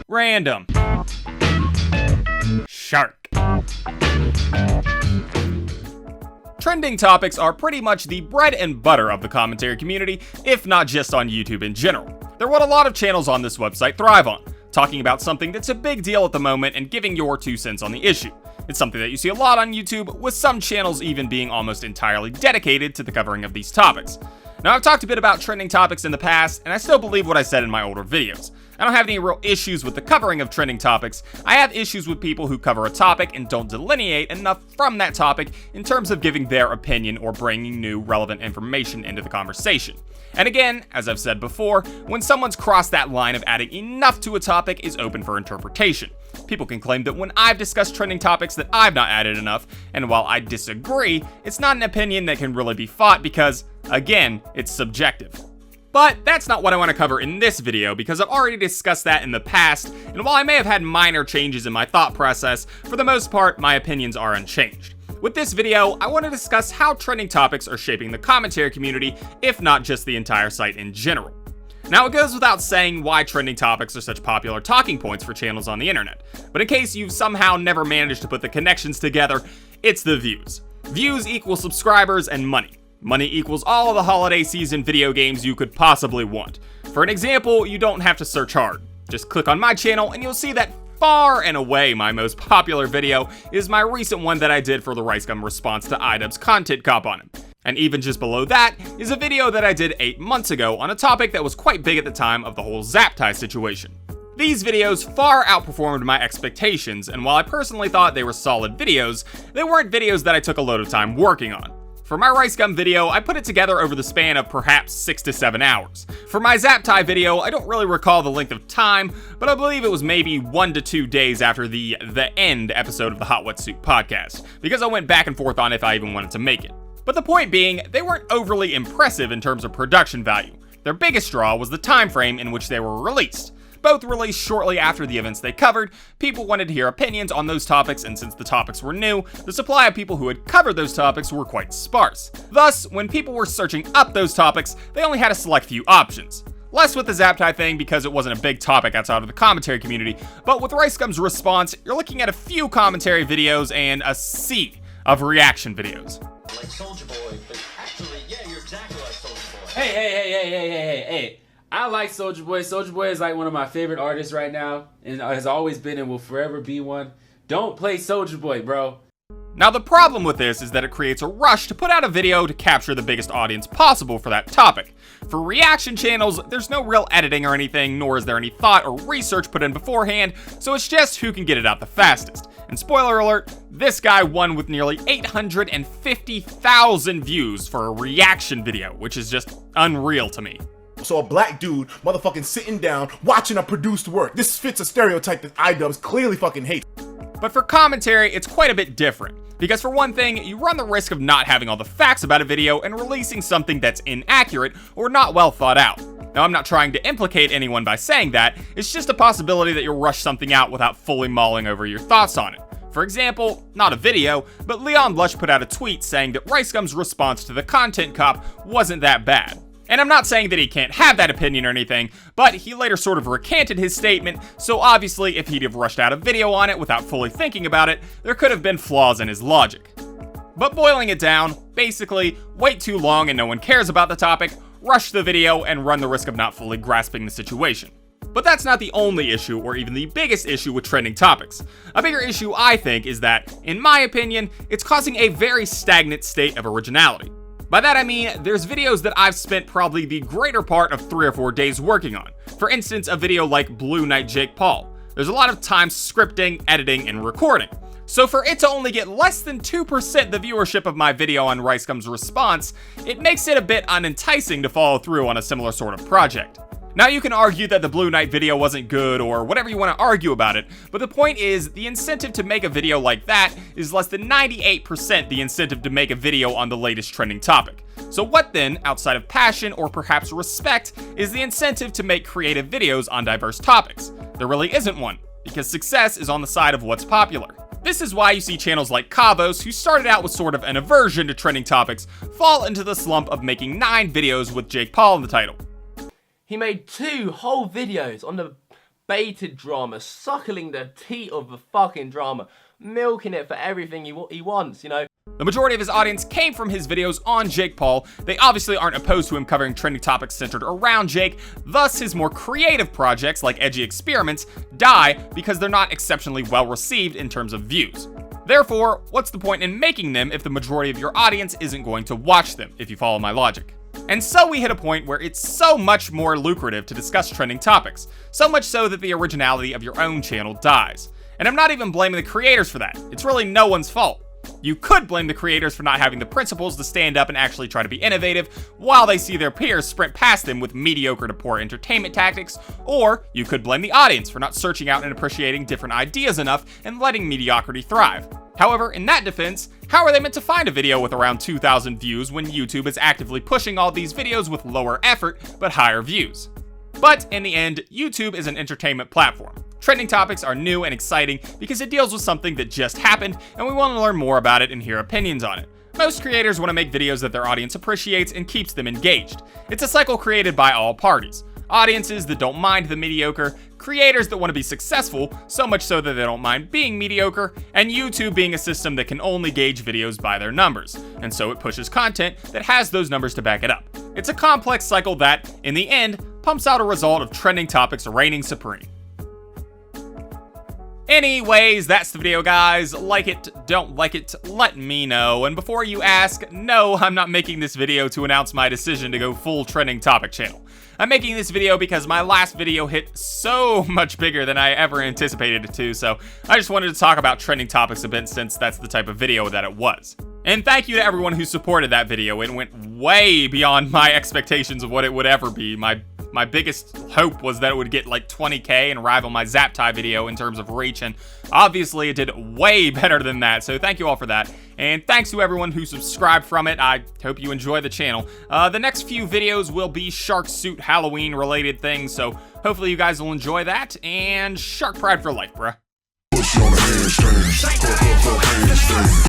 Random Shark. Trending topics are pretty much the bread and butter of the commentary community, if not just on YouTube in general. They're what a lot of channels on this website thrive on, talking about something that's a big deal at the moment and giving your 2 cents on the issue. It's something that you see a lot on YouTube, with some channels even being almost entirely dedicated to the covering of these topics. Now, I've talked a bit about trending topics in the past, and I still believe what I said in my older videos. I don't have any real issues with the covering of trending topics. I have issues with people who cover a topic and don't delineate enough from that topic in terms of giving their opinion or bringing new relevant information into the conversation. And again, as I've said before, when someone's crossed that line of adding enough to a topic is open for interpretation. People can claim that when I've discussed trending topics that I've not added enough, and while I disagree, it's not an opinion that can really be fought because, again, it's subjective. But that's not what I want to cover in this video, because I've already discussed that in the past, and while I may have had minor changes in my thought process, for the most part, my opinions are unchanged. With this video, I want to discuss how trending topics are shaping the commentary community, if not just the entire site in general. Now, it goes without saying why trending topics are such popular talking points for channels on the internet, but in case you've somehow never managed to put the connections together, it's the views. Views equal subscribers and money. Money equals all of the holiday season video games you could possibly want. For an example, you don't have to search hard. Just click on my channel and you'll see that far and away my most popular video is my recent one that I did for the RiceGum response to iDubbbz's content cop on him. And even just below that is a video that I did 8 months ago on a topic that was quite big at the time of the whole zap tie situation. These videos far outperformed my expectations, and while I personally thought they were solid videos, they weren't videos that I took a load of time working on. For my RiceGum video, I put it together over the span of perhaps 6 to 7 hours. For my zap tie video, I don't really recall the length of time, but I believe it was maybe 1 to 2 days after the End episode of the Hot Wetsuit podcast, because I went back and forth on if I even wanted to make it. But the point being, they weren't overly impressive in terms of production value. Their biggest draw was the time frame in which they were released. Both released shortly after the events they covered, people wanted to hear opinions on those topics, and since the topics were new, the supply of people who had covered those topics were quite sparse. Thus, when people were searching up those topics, they only had a select few options. Less with the zap tie thing because it wasn't a big topic outside of the commentary community, but with RiceGum's response, you're looking at a few commentary videos and a sea of reaction videos. Like Soulja Boy, but actually, yeah, you're exactly like Soulja Boy. Hey. I like Soulja Boy. Soulja Boy is like one of my favorite artists right now, and has always been and will forever be one. Don't play Soulja Boy, bro. Now, the problem with this is that it creates a rush to put out a video to capture the biggest audience possible for that topic. For reaction channels, there's no real editing or anything, nor is there any thought or research put in beforehand, so it's just who can get it out the fastest. And spoiler alert, this guy won with nearly 850,000 views for a reaction video, which is just unreal to me. So a black dude motherfucking sitting down watching a produced work. This fits a stereotype that iDubbbz clearly fucking hates. But for commentary, it's quite a bit different. Because for one thing, you run the risk of not having all the facts about a video and releasing something that's inaccurate or not well thought out. Now, I'm not trying to implicate anyone by saying that, it's just a possibility that you'll rush something out without fully mulling over your thoughts on it. For example, not a video, but Leon Lush put out a tweet saying that RiceGum's response to the content cop wasn't that bad. And I'm not saying that he can't have that opinion or anything, but he later sort of recanted his statement, so obviously if he'd have rushed out a video on it without fully thinking about it, there could have been flaws in his logic. But boiling it down, basically, wait too long and no one cares about the topic, rush the video, and run the risk of not fully grasping the situation. But that's not the only issue, or even the biggest issue with trending topics. A bigger issue, I think, is that, in my opinion, it's causing a very stagnant state of originality. By that I mean, there's videos that I've spent probably the greater part of 3 or 4 days working on. For instance, a video like Blue Knight Jake Paul. There's a lot of time scripting, editing, and recording. So for it to only get less than 2% the viewership of my video on RiceGum's response, it makes it a bit unenticing to follow through on a similar sort of project. Now, you can argue that the Blue Knight video wasn't good or whatever you want to argue about it, but the point is, the incentive to make a video like that is less than 98% the incentive to make a video on the latest trending topic. So what then, outside of passion or perhaps respect, is the incentive to make creative videos on diverse topics? There really isn't one, because success is on the side of what's popular. This is why you see channels like Kavos, who started out with sort of an aversion to trending topics, fall into the slump of making 9 videos with Jake Paul in the title. He made 2 whole videos on the baited drama, suckling the teat of the fucking drama, milking it for everything he wants, you know. The majority of his audience came from his videos on Jake Paul. They obviously aren't opposed to him covering trending topics centered around Jake, thus his more creative projects like Edgy Experiments die because they're not exceptionally well received in terms of views. Therefore, what's the point in making them if the majority of your audience isn't going to watch them, if you follow my logic? And so we hit a point where it's so much more lucrative to discuss trending topics, so much so that the originality of your own channel dies. And I'm not even blaming the creators for that. It's really no one's fault. You could blame the creators for not having the principles to stand up and actually try to be innovative while they see their peers sprint past them with mediocre to poor entertainment tactics, or you could blame the audience for not searching out and appreciating different ideas enough and letting mediocrity thrive. However, in that defense, how are they meant to find a video with around 2,000 views when YouTube is actively pushing all these videos with lower effort but higher views? But in the end, YouTube is an entertainment platform. Trending topics are new and exciting because it deals with something that just happened and we want to learn more about it and hear opinions on it. Most creators want to make videos that their audience appreciates and keeps them engaged. It's a cycle created by all parties. Audiences that don't mind the mediocre, creators that want to be successful, so much so that they don't mind being mediocre, and YouTube being a system that can only gauge videos by their numbers, and so it pushes content that has those numbers to back it up. It's a complex cycle that, in the end, pumps out a result of trending topics reigning supreme. Anyways, that's the video, guys. Like it, don't like it, let me know. And before you ask, no, I'm not making this video to announce my decision to go full trending topic channel. I'm making this video because my last video hit so much bigger than I ever anticipated it to, so I just wanted to talk about trending topics a bit since that's the type of video that it was. And thank you to everyone who supported that video. It went way beyond my expectations of what it would ever be. My biggest hope was that it would get like 20k and rival my Zap Tie video in terms of reach, and obviously it did way better than that, so thank you all for that. And thanks to everyone who subscribed from it. I hope you enjoy the channel. The next few videos will be Shark Suit Halloween related things, so hopefully you guys will enjoy that, and Shark Pride for life, bruh.